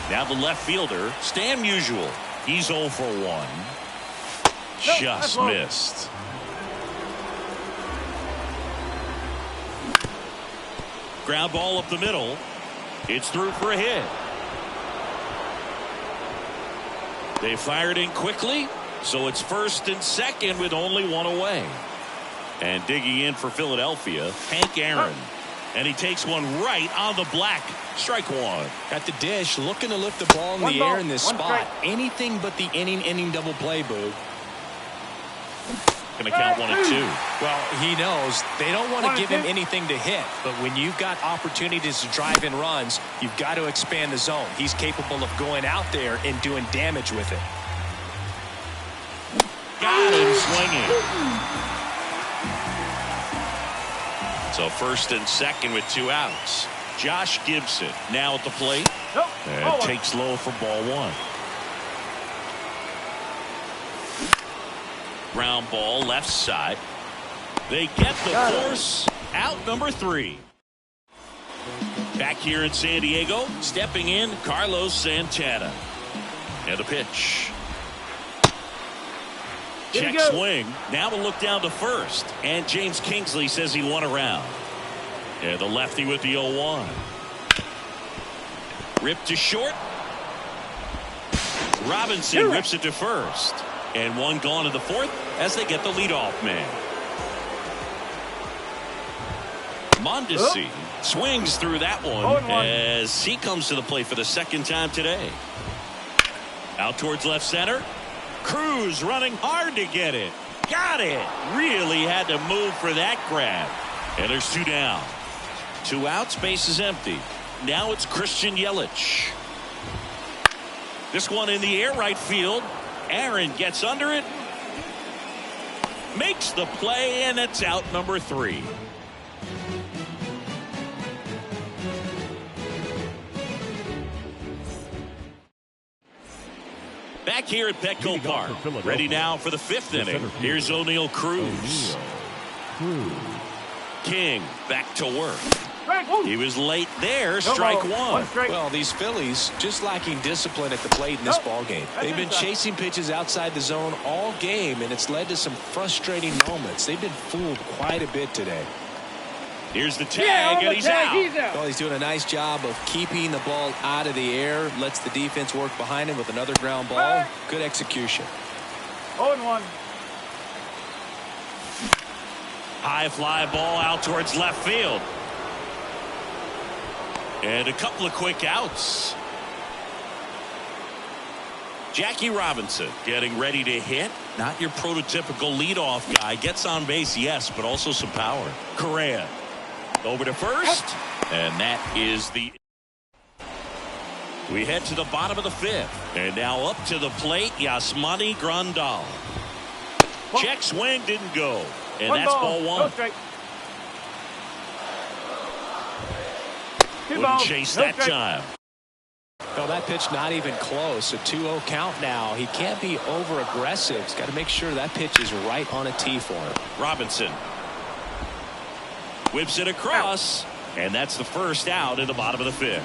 Now the left fielder, Stan Musial. He's 0 for 1. Just missed. Ground ball up the middle. It's through for a hit. They fired in quickly, so it's first and second with only one away. And digging in for Philadelphia, Hank Aaron. And he takes one right on the black. Strike one. At the dish, looking to lift the ball in the air in this spot. Anything but the inning double play, Boog. Going to count 1 and 2. Well, he knows they don't want to give him anything to hit, but when you've got opportunities to drive in runs, you've got to expand the zone. He's capable of going out there and doing damage with it. Got him swinging. So first and second with 2 outs. Josh Gibson now at the plate. And takes low for ball 1. Ground ball left side. They get the force out number 3. Back here in San Diego, stepping in Carlos Santana. And the pitch. Check swing. Now a look down to first. And James Kingsley says he won around. And the lefty with the 0-1. Ripped to short. Robinson rips it to first. And one gone in the fourth as they get the leadoff man. Mondesi swings through that one as he comes to the plate for the second time today. Out towards left center. Cruz running hard to get it. Got it. Really had to move for that grab. And there's 2 down. 2 outs, base is empty. Now it's Christian Yelich. This one in the air right field. Aaron gets under it. Makes the play, and it's out number 3. Back here at Petco Park. Ready now for the 5th inning. Here's O'Neal Cruz. King back to work. He was late there. Strike one. Well, these Phillies just lacking discipline at the plate in this ball game. They've been chasing pitches outside the zone all game, and it's led to some frustrating moments. They've been fooled quite a bit today. Here's the tag, and he's out. Well, he's doing a nice job of keeping the ball out of the air. Lets the defense work behind him with another ground ball. Good execution. 0-1. High fly ball out towards left field. And a couple of quick outs. Jackie Robinson getting ready to hit. Not your prototypical leadoff guy. Gets on base, yes, but also some power. Correa over to first. And that is the... We head to the bottom of the 5th. And now up to the plate, Yasmani Grandal. Check swing didn't go. And that's ball one. Wouldn't chase that time. Well, that pitch not even close. A 2-0 count now. He can't be over aggressive. He's got to make sure that pitch is right on a tee for him. Robinson whips it across, and that's the first out in the bottom of the 5th.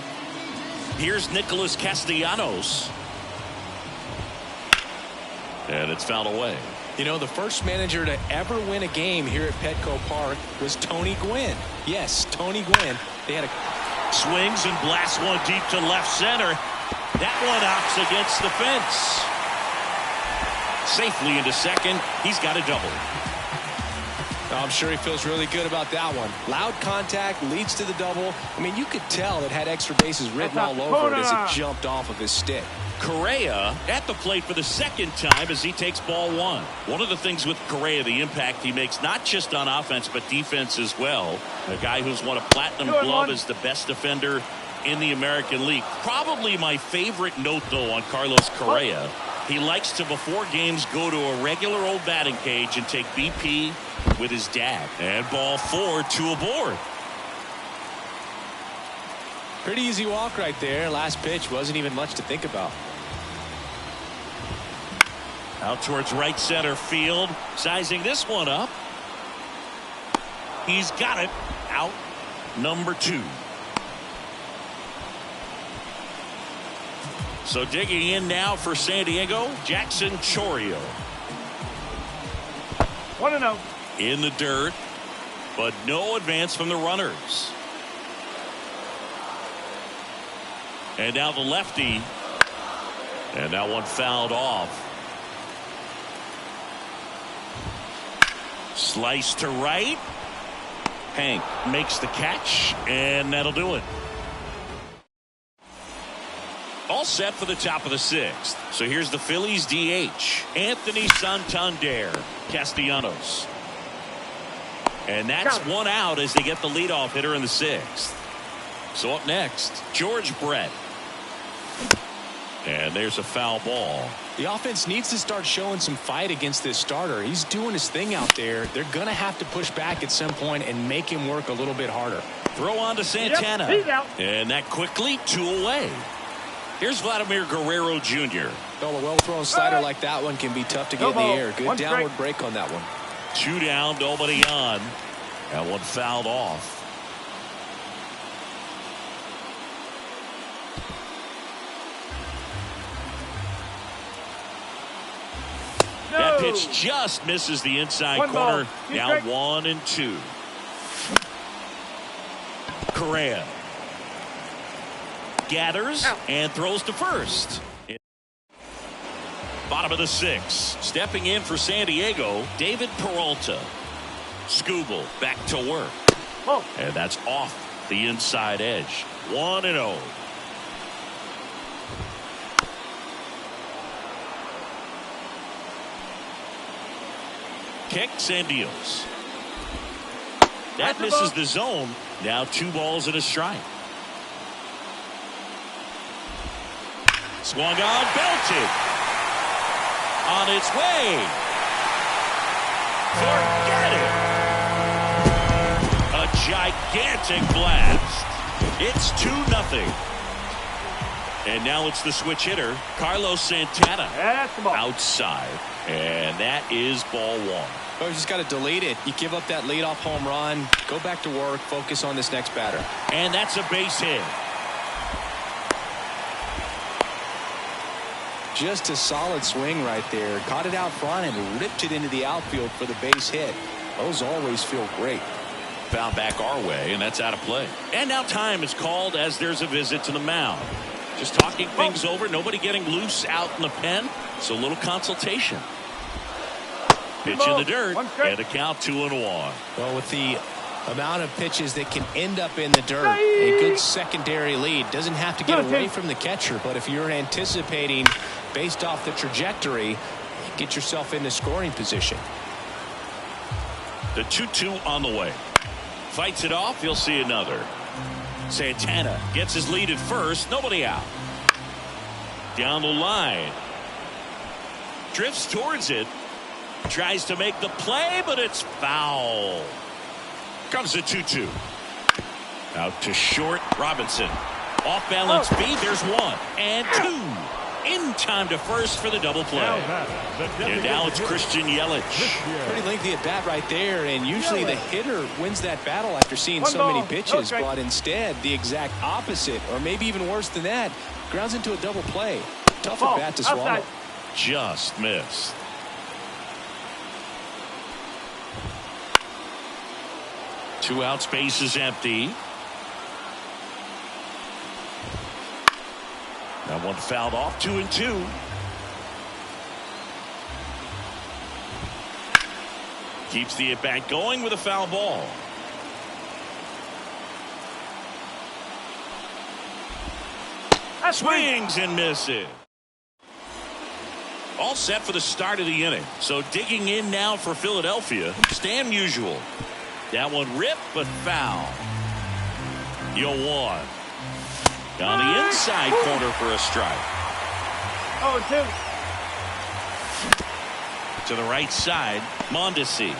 Here's Nicholas Castellanos, and it's fouled away. You know, the first manager to ever win a game here at Petco Park was Tony Gwynn. Yes, Tony Gwynn. They had a swings and blasts one deep to left center. That one knocks against the fence. Safely into second. He's got a double. I'm sure he feels really good about that one. Loud contact leads to the double. I mean, you could tell it had extra bases written all over it as it jumped off of his stick. Correa at the plate for the second time as he takes ball one. One of the things with Correa, the impact he makes not just on offense but defense as well. A guy who's won a platinum glove as the best defender in the American League. Probably my favorite note though on Carlos Correa. He likes to before games go to a regular old batting cage and take BP with his dad. And ball 4, 2 aboard. Pretty easy walk right there. Last pitch wasn't even much to think about. Out towards right center field. Sizing this one up. He's got it. Out number 2. So digging in now for San Diego, Jackson Chourio. 1-0. In the dirt, but no advance from the runners. And now the lefty. And that one fouled off. Slice to right. Hank makes the catch, and that'll do it. All set for the top of the 6th. So here's the Phillies DH, Anthony Santander. Castellanos. And that's one out as they get the leadoff hitter in the 6th. So up next, George Brett. And there's a foul ball. The offense needs to start showing some fight against this starter. He's doing his thing out there. They're going to have to push back at some point and make him work a little bit harder. Throw on to Santana. Yep, he's out. And that quickly 2 away. Here's Vladimir Guerrero Jr. Well, a well-thrown slider like that one can be tough to get in the air. Good downward break on that one. 2 down, nobody on. That one fouled off. No. That pitch just misses the inside corner. Now 1-2. Correa gathers and throws to first. Bottom of the 6th. Stepping in for San Diego, David Peralta. Skubal back to work. And that's off the inside edge. 1-0. Kicks and deals. That misses the zone. Now 2 balls and a strike. Swung on, belted. On its way. Forget it. A gigantic blast. It's 2-0. And now it's the switch hitter, Carlos Santana. That's the ball. Outside. And that is ball one. Oh, you just got to delete it. You give up that leadoff home run. Go back to work. Focus on this next batter. And that's a base hit. Just a solid swing right there. Caught it out front and ripped it into the outfield for the base hit. Those always feel great. Foul back our way, and that's out of play. And now time is called as there's a visit to the mound. Just talking things over. Nobody getting loose out in the pen. So a little consultation. Pitch in the dirt, and a count 2-1. Well, with the amount of pitches that can end up in the dirt, a good secondary lead doesn't have to get away from the catcher, but if you're anticipating based off the trajectory, get yourself into scoring position. The 2-2 on the way. Fights it off. You'll see another. Santana gets his lead at first. Nobody out. Down the line. Drifts towards it. Tries to make the play, but it's foul. Comes the 2-2. Out to short. Robinson. Off balance speed. There's one and two. In time to first for the double play. And now it's Christian Yelich. Pretty lengthy at bat right there, and usually the hitter wins that battle after seeing so many pitches, but instead the exact opposite, or maybe even worse than that, grounds into a double play. Tough at bat to swallow. Just missed. Two out, space is empty. That one fouled off. 2-2. Keeps the at bat going with a foul ball. Swings and misses. All set for the start of the inning. So digging in now for Philadelphia. Stan Musial. That one ripped but foul. Yohan. On the inside corner for a strike. 0-2. To the right side, Mondesi.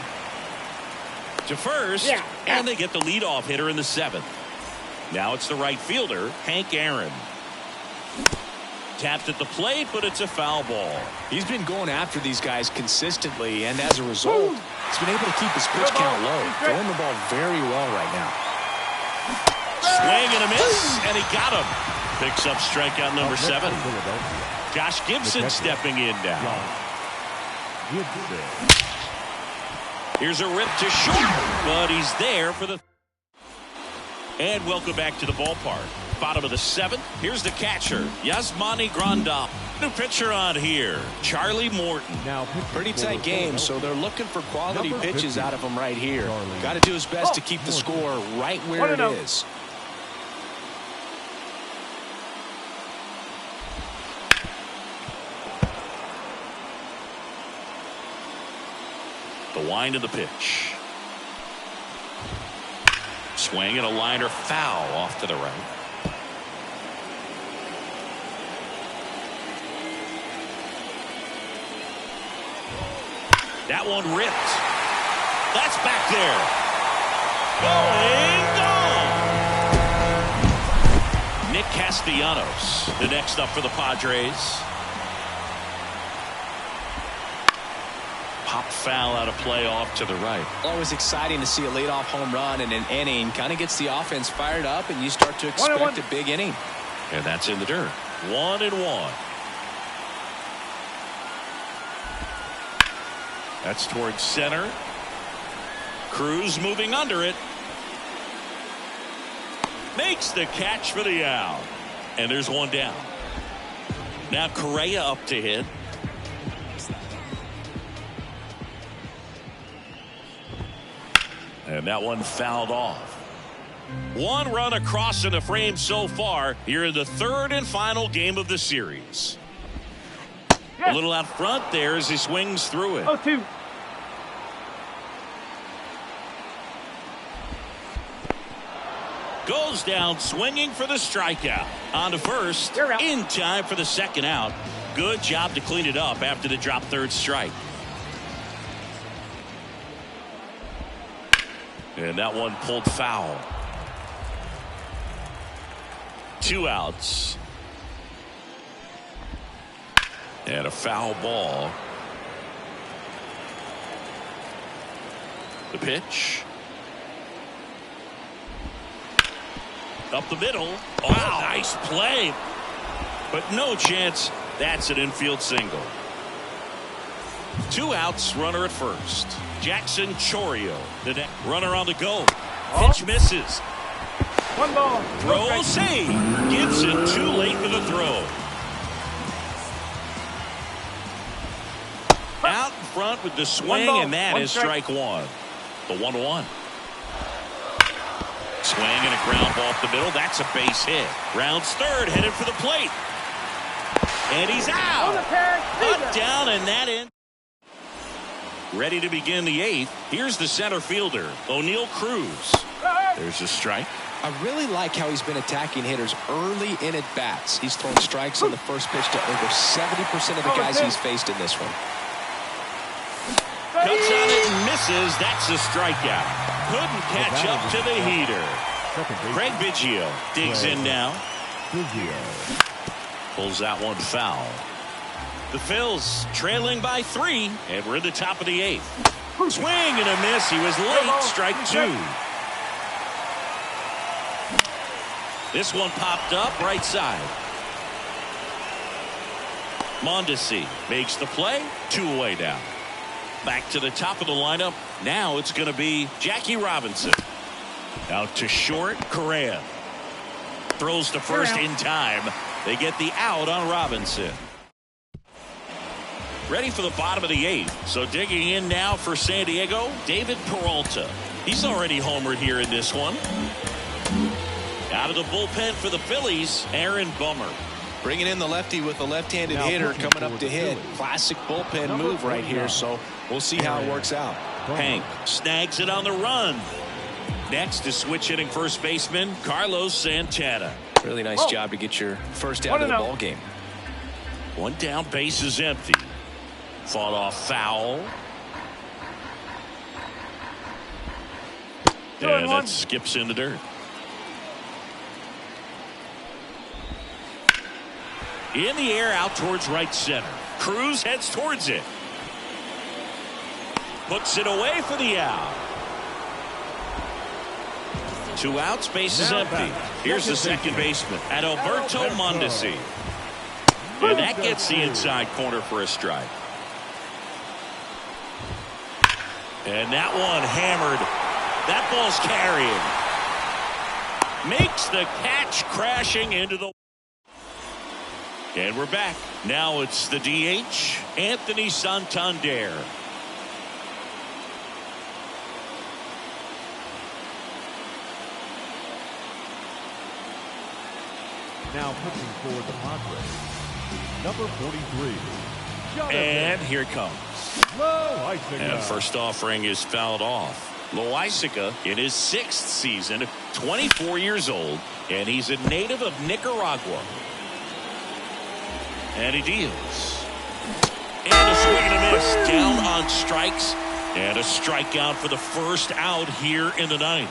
To first, and they get the leadoff hitter in the seventh. Now it's the right fielder, Hank Aaron. Tapped at the plate, but it's a foul ball. He's been going after these guys consistently, and as a result, he's been able to keep his pitch count low. Throwing the ball very well right now. Swing and a miss, and he got him. Picks up strikeout number 7. Josh Gibson stepping in now. Here's a rip to short, but he's there for the... And welcome back to the ballpark. Bottom of the 7th. Here's the catcher, Yasmani Grandal. New pitcher on here, Charlie Morton. Now, pretty tight game, so they're looking for quality pitches out of him right here. Got to do his best to keep the score right where it is. The wind of the pitch. Swing and a liner foul off to the right. That one ripped. That's back there. Going gone. Nick Castellanos, the next up for the Padres. Pop foul out of play off to the right. Always exciting to see a leadoff home run in an inning. Kind of gets the offense fired up, and you start to expect a big inning. And that's in the dirt. 1-1. That's towards center. Cruz moving under it. Makes the catch for the out. And there's one down. Now Correa up to hit. And that one fouled off. One run across in the frame so far here in the third and final game of the series. A little out front there as he swings through it. 0-2. Goes down swinging for the strikeout. On to first. In time for the second out. Good job to clean it up after the drop third strike. And that one pulled foul. 2 outs. And a foul ball. The pitch. Up the middle. Oh, wow. Nice play. But no chance. That's an infield single. 2 outs, runner at first. Jackson Chourio, the runner on the go. Pitch misses. 1 ball. Throw save. Gibson too late for the throw. Out in front with the swing, and that is strike 1. The 1-1. Swing and a ground ball up the middle. That's a base hit. Rounds third, headed for the plate. And he's out. Put down, and that in. Ready to begin the 8th. Here's the center fielder, O'Neal Cruz. There's a strike. I really like how he's been attacking hitters early in at bats. He's thrown strikes on the first pitch to over 70% of the guys he's faced in this one. Cuts on it and misses. That's a strikeout. Couldn't catch up to the heater. Craig Biggio digs in now. Pulls that one foul. The Phils trailing by 3, and we're in the top of the 8th. Swing and a miss. He was late. Strike 2. This one popped up right side. Mondesi makes the play. 2 away now. Back to the top of the lineup. Now it's going to be Jackie Robinson. Out to short. Correa throws to first in time. They get the out on Robinson. Ready for the bottom of the 8th. So digging in now for San Diego, David Peralta. He's already homered here in this one. Out of the bullpen for the Phillies, Aaron Bummer. Bringing in the lefty with a left-handed hitter coming up to hit. Classic bullpen move right here, so we'll see how it works out. Hank snags it on the run. Next is switch hitting first baseman Carlos Santana. Really nice job to get your first out of the ball game. 1 down, base is empty. Fought off foul. And that skips in the dirt. In the air out towards right center. Cruz heads towards it. Puts it away for the out. 2 outs, base is empty. Here's the second baseman, Adalberto Mondesi. And that gets the inside corner for a strike. And that one hammered. That ball's carrying. Makes the catch, crashing into the... And we're back. Now it's the DH, Anthony Santander. Now pitching for the Padres, number 43. And here it comes. And first offering is fouled off. Loaisiga in his 6th season, 24 years old, and he's a native of Nicaragua. And he deals. And a swing and a miss. Down on strikes. And a strikeout for the first out here in the 9th.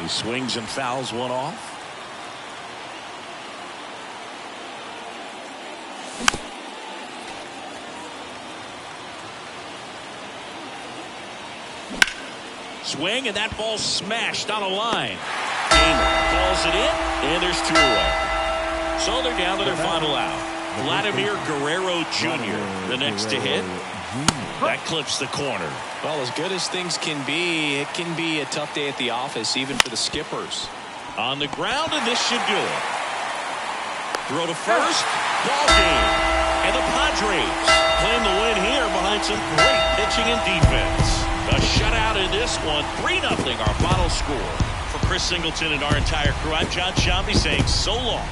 He swings and fouls one off. Swing, and that ball smashed on a line. Gamer calls it in, and there's 2 away. So they're down to their final out. Vladimir Guerrero Jr., the next to hit. That clips the corner. Well, as good as things can be, it can be a tough day at the office, even for the skippers. On the ground, and this should do it. Throw to first, ball game. And the Padres claim the win here behind some great pitching and defense. A shutout in this one, 3-0 our final score. For Chris Singleton and our entire crew, I'm John Shambi saying so long.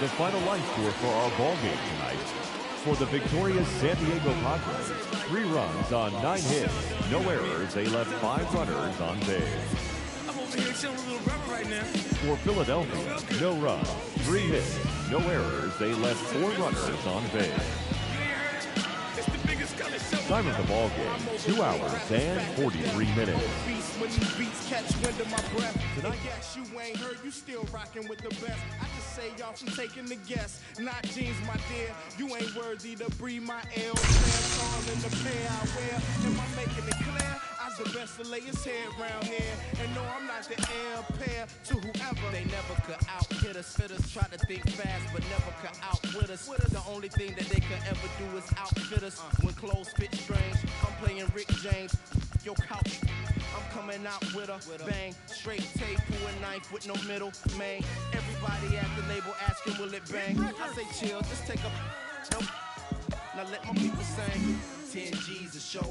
The final line score for our ball game tonight. For the victorious San Diego Padres, 3 runs on 9 hits, no errors. They left 5 runners on base. I'm over here showing a little rubber right now. For Philadelphia, no runs, 3 hits, no errors. They left 4 runners on base. It's the biggest color show. Time of the ball game, 2 hours and 43 minutes. When these beats catch wind of my breath. Tonight, yes, you ain't heard, you still rocking with the best. I just say y'all from taking the guess. Not jeans, my dear. You ain't worthy to breathe my L. Pants all in the pair I wear. Am I making it clear? I's the best to lay his head round here. And no, I'm not the heir pair to whoever. They never could out-hit us. Fitters try to think fast, but never could outwit us. The only thing that they could ever do is outfit us. When clothes fit strange, I'm playing Rick James. Your couch. I'm coming out with a bang, straight tape, pull a knife with no middle, man. Everybody at the label asking, will it bang? I say chill, just take a nope. Now let my people sing. 10 G's a show.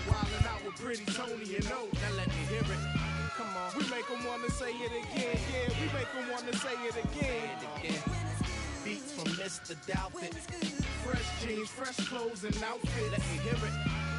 Wildin' out with Pretty Tony and O. Now let me hear it. Come on, we make them wanna say it again. Yeah, we make them wanna say it again. Beats from Mr. Doubtfit. Fresh jeans, fresh clothes and outfit. Let me hear it.